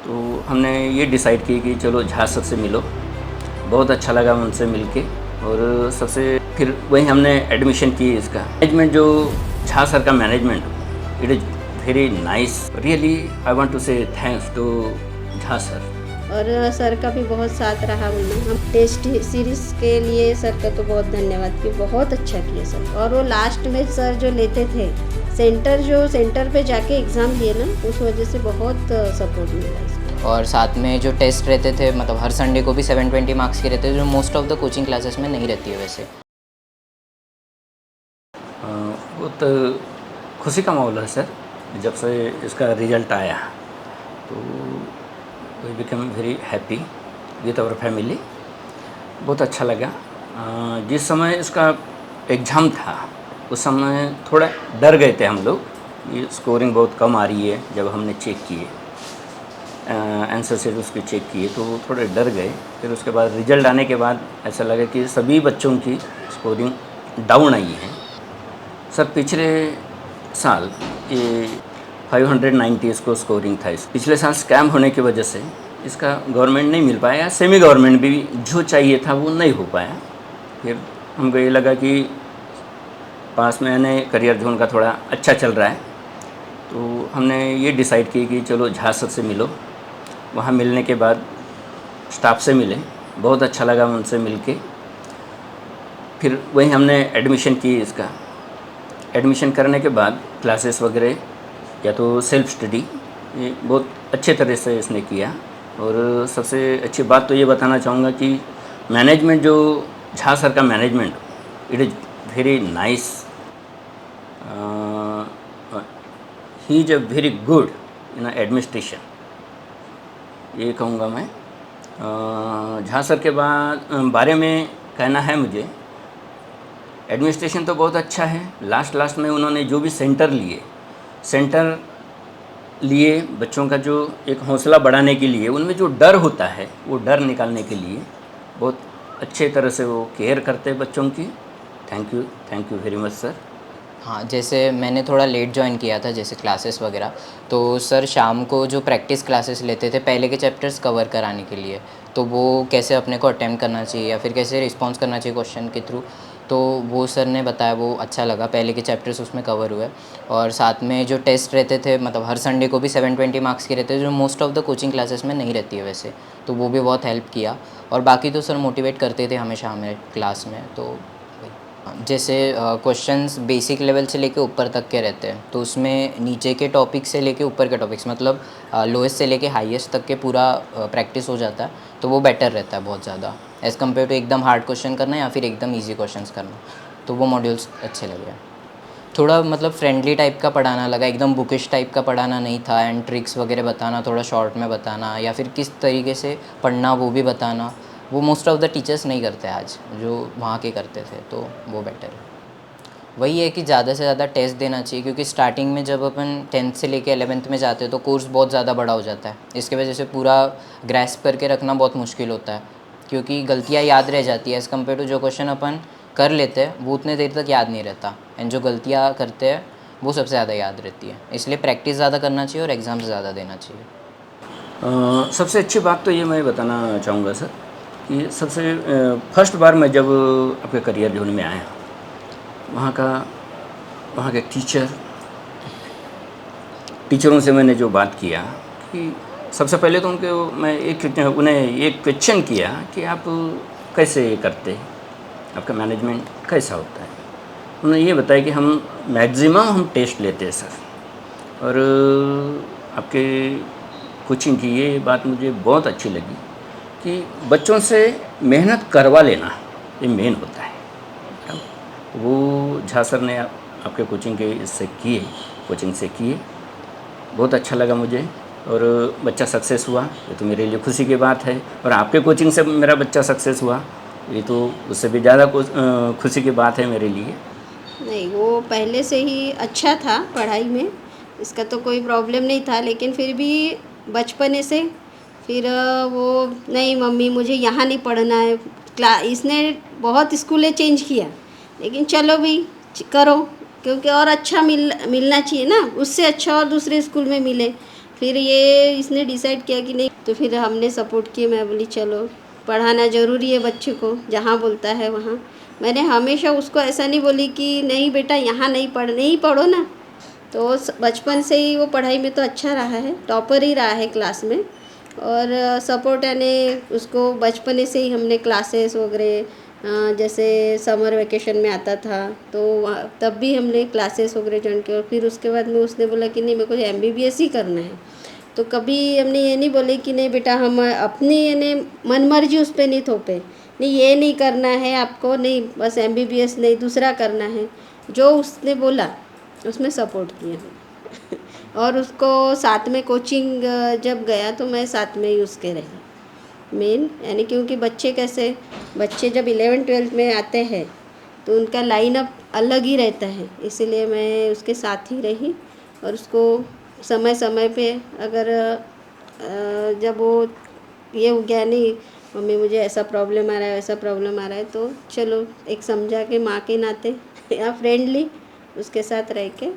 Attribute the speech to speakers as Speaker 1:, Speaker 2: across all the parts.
Speaker 1: तो हमने ये डिसाइड की कि चलो झा सर से मिलो। बहुत अच्छा लगा उनसे मिलके और सबसे फिर वहीं हमने एडमिशन की। इसका मैनेजमेंट जो झा सर का management, it is very nice. Really I want to say thanks to Jha sir.
Speaker 2: और सर का भी बहुत साथ रहा उनमें। हम टेस्ट सीरीज के लिए सर का तो बहुत धन्यवाद कि बहुत अच्छा किया सर। और वो लास्ट में सर जो लेते थे सेंटर पे जाके एग्ज़ाम दिए ना, उस वजह से बहुत सपोर्ट मिला इसको।
Speaker 3: और साथ में जो टेस्ट रहते थे, मतलब हर संडे को भी 720 मार्क्स के रहते थे, जो most of the coaching classes में नहीं रहती है वैसे।
Speaker 1: बहुत खुशी का माहौल है सर। जब से इसका रिज़ल्ट आया तो we become very happy with our family. बहुत अच्छा लगा। जिस समय इसका एग्ज़ाम था उस समय थोड़ा डर गए थे हम लोग, ये स्कोरिंग बहुत कम आ रही है। जब हमने चेक किए आंसर से उसके चेक किए तो थोड़े डर गए। फिर उसके बाद रिज़ल्ट आने के बाद ऐसा लगा कि सभी बच्चों की स्कोरिंग डाउन आई है। सर पिछले साल ये 590 इसको स्कोरिंग था। पिछले साल स्कैम होने की वजह से इसका गवर्नमेंट नहीं मिल पाया, सेमी गवर्नमेंट भी जो चाहिए था वो नहीं हो पाया। फिर हमको ये लगा कि पास में यानी करियर जोन का थोड़ा अच्छा चल रहा है, तो हमने ये डिसाइड की कि चलो झा सर से मिलो। वहाँ मिलने के बाद स्टाफ से मिले, बहुत अच्छा लगा उनसे मिलके। फिर वहीं हमने एडमिशन की। इसका एडमिशन करने के बाद क्लासेस वगैरह या तो सेल्फ स्टडी ये बहुत अच्छे तरह से इसने किया। और सबसे अच्छी बात तो ये बताना चाहूँगा कि मैनेजमेंट जो झा सर का management, it is very nice. He is a very good in administration, ये कहूँगा मैं। झा सर के बारे में कहना है मुझे, एडमिनिस्ट्रेशन तो बहुत अच्छा है। लास्ट में उन्होंने जो भी सेंटर लिए बच्चों का जो एक हौसला बढ़ाने के लिए, उनमें जो डर होता है वो डर निकालने के लिए बहुत अच्छे तरह से वो केयर करते हैं बच्चों की। Thank you very much sir.
Speaker 3: हाँ, जैसे मैंने थोड़ा लेट ज्वाइन किया था जैसे क्लासेस वगैरह, तो सर शाम को जो प्रैक्टिस क्लासेस लेते थे पहले के चैप्टर्स कवर कराने के लिए, तो वो कैसे अपने को अटेम्प्ट करना चाहिए या फिर कैसे रिस्पॉन्स करना चाहिए क्वेश्चन के थ्रू, तो वो सर ने बताया, वो अच्छा लगा। पहले के चैप्टर्स उसमें कवर हुए। और साथ में जो टेस्ट रहते थे, मतलब हर संडे को भी 720 मार्क्स के रहते थे, जो most of the coaching classes में नहीं रहती है वैसे, तो वो भी बहुत हेल्प किया। और बाकी तो सर मोटिवेट करते थे हमेशा हमें क्लास में। तो जैसे क्वेश्चंस बेसिक लेवल से लेके ऊपर तक के रहते हैं, तो उसमें नीचे के टॉपिक से लेके ऊपर के टॉपिक्स, मतलब लोएस्ट से लेके हाईएस्ट तक के पूरा प्रैक्टिस हो जाता है, तो वो बेटर रहता है बहुत ज़्यादा एज़ कम्पेयर टू एकदम हार्ड क्वेश्चन करना या फिर एकदम ईजी क्वेश्चंस करना। तो वो मॉड्यूल्स अच्छे लगे। थोड़ा मतलब फ्रेंडली टाइप का पढ़ाना लगा, एकदम बुकिश टाइप का पढ़ाना नहीं था। एंड ट्रिक्स वगैरह बताना, थोड़ा शॉर्ट में बताना, या फिर किस तरीके से पढ़ना वो भी बताना, वो मोस्ट ऑफ द टीचर्स नहीं करते आज, जो वहाँ के करते थे, तो वो बेटर है। वही है कि ज़्यादा से ज़्यादा टेस्ट देना चाहिए, क्योंकि स्टार्टिंग में जब अपन 10th से लेके 11th में जाते हैं तो कोर्स बहुत ज़्यादा बड़ा हो जाता है। इसके वजह से पूरा ग्रैस्प करके रखना बहुत मुश्किल होता है, क्योंकि गलतियाँ याद रह जाती है एज़ कम्पेयर टू जो क्वेश्चन अपन कर लेते हैं वो उतने देर तक याद नहीं रहता, एंड जो गलतियाँ करते हैं वो सबसे ज़्यादा याद रहती है। इसलिए प्रैक्टिस ज़्यादा करना चाहिए और एग्ज़ाम्स ज़्यादा देना चाहिए।
Speaker 1: सबसे अच्छी बात तो ये मैं बताना चाहूँगा सर कि सबसे फर्स्ट बार मैं जब आपके करियर जोन में आया, वहाँ के टीचरों से मैंने जो बात किया कि सबसे पहले तो उन्हें एक क्वेश्चन किया कि आप कैसे करते, आपका मैनेजमेंट कैसा होता है। उन्होंने ये बताया कि हम मैक्सिमम टेस्ट लेते हैं सर, और आपके कोचिंग की ये बात मुझे बहुत अच्छी लगी कि बच्चों से मेहनत करवा लेना ये मेन होता है। वो झा सर ने आपके कोचिंग से किए, बहुत अच्छा लगा मुझे। और बच्चा सक्सेस हुआ, ये तो मेरे लिए खुशी की बात है। और आपके कोचिंग से मेरा बच्चा सक्सेस हुआ, ये तो उससे भी ज़्यादा खुशी की बात है मेरे लिए।
Speaker 2: नहीं, वो पहले से ही अच्छा था पढ़ाई में, इसका तो कोई प्रॉब्लम नहीं था। लेकिन फिर भी बचपने से फिर वो नहीं मम्मी मुझे यहाँ नहीं पढ़ना है। इसने बहुत स्कूलें चेंज किया, लेकिन चलो भी करो, क्योंकि और अच्छा मिलना चाहिए ना, उससे अच्छा और दूसरे स्कूल में मिले। फिर ये इसने डिसाइड किया कि नहीं, तो फिर हमने सपोर्ट किया। मैं बोली चलो पढ़ाना ज़रूरी है बच्चे को, जहाँ बोलता है वहाँ। मैंने हमेशा उसको ऐसा नहीं बोली कि नहीं बेटा यहाँ नहीं पढ़ो ना। तो बचपन से ही वो पढ़ाई में तो अच्छा रहा है, टॉपर ही रहा है क्लास में। और सपोर्ट यानी उसको बचपन से ही हमने क्लासेस वगैरह, जैसे समर वेकेशन में आता था तो तब भी हमने क्लासेस वगैरह ज्वाइन किया। और फिर उसके बाद में उसने बोला कि नहीं मेरे को MBBS ही करना है। तो कभी हमने ये नहीं बोले कि नहीं बेटा हम अपनी यानी मन मर्जी उस पर नहीं थोपे, नहीं ये नहीं करना है आपको, नहीं बस MBBS नहीं दूसरा करना है। जो उसने बोला उसमें सपोर्ट किया। और उसको साथ में कोचिंग जब गया तो मैं साथ में ही उसके रही मेन, यानी क्योंकि बच्चे जब 11th-12th में आते हैं तो उनका लाइन अप अलग ही रहता है, इसीलिए मैं उसके साथ ही रही। और उसको समय समय पे अगर जब वो ये हो गया नहीं मम्मी मुझे ऐसा प्रॉब्लम आ रहा है वैसा प्रॉब्लम आ रहा है, तो चलो एक समझा के माँ के नाते या फ्रेंडली उसके साथ रह के।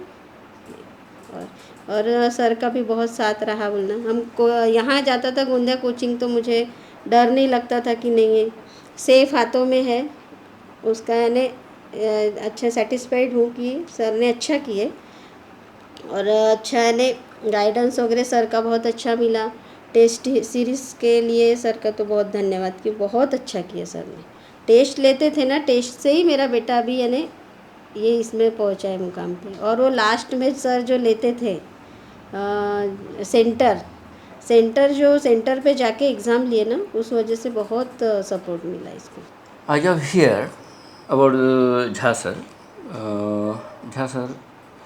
Speaker 2: और सर का भी बहुत साथ रहा बोलना। हमको यहाँ जाता था गोंदिया कोचिंग तो मुझे डर नहीं लगता था कि नहीं सेफ हाथों में है उसका, यानी अच्छा सेटिस्फाइड हूँ कि सर ने अच्छा किए। और अच्छा यानी गाइडेंस वगैरह सर का बहुत अच्छा मिला। टेस्ट सीरीज़ के लिए सर का तो बहुत धन्यवाद कि बहुत अच्छा किया सर ने। टेस्ट लेते थे ना, टेस्ट से ही मेरा बेटा अभी यानी ये इसमें पहुंचा है मुकाम पे। और वो लास्ट में सर जो लेते थे सेंटर पे जाके एग्ज़ाम लिए ना, उस वजह से बहुत सपोर्ट मिला इसको।
Speaker 1: I have heard about Jha sir. Jha sir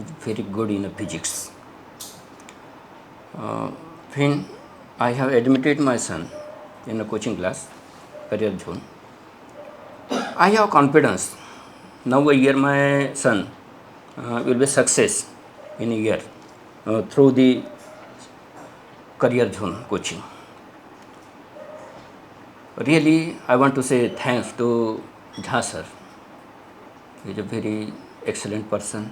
Speaker 1: is very good in physics. When I have admitted my son in a coaching class, career zone, I have confidence. Now a year my son will be success in a year through the career zone coaching. Really, I want to say thanks to Jha sir. He is a very excellent person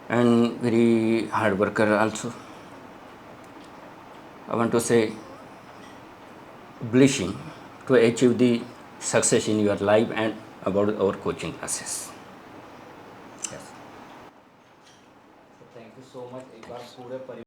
Speaker 1: and very hard worker also. I want to say blessing to achieve the success in your life and about our coaching classes. Yes.
Speaker 4: Thank you so much. एक बार पूरे परिवार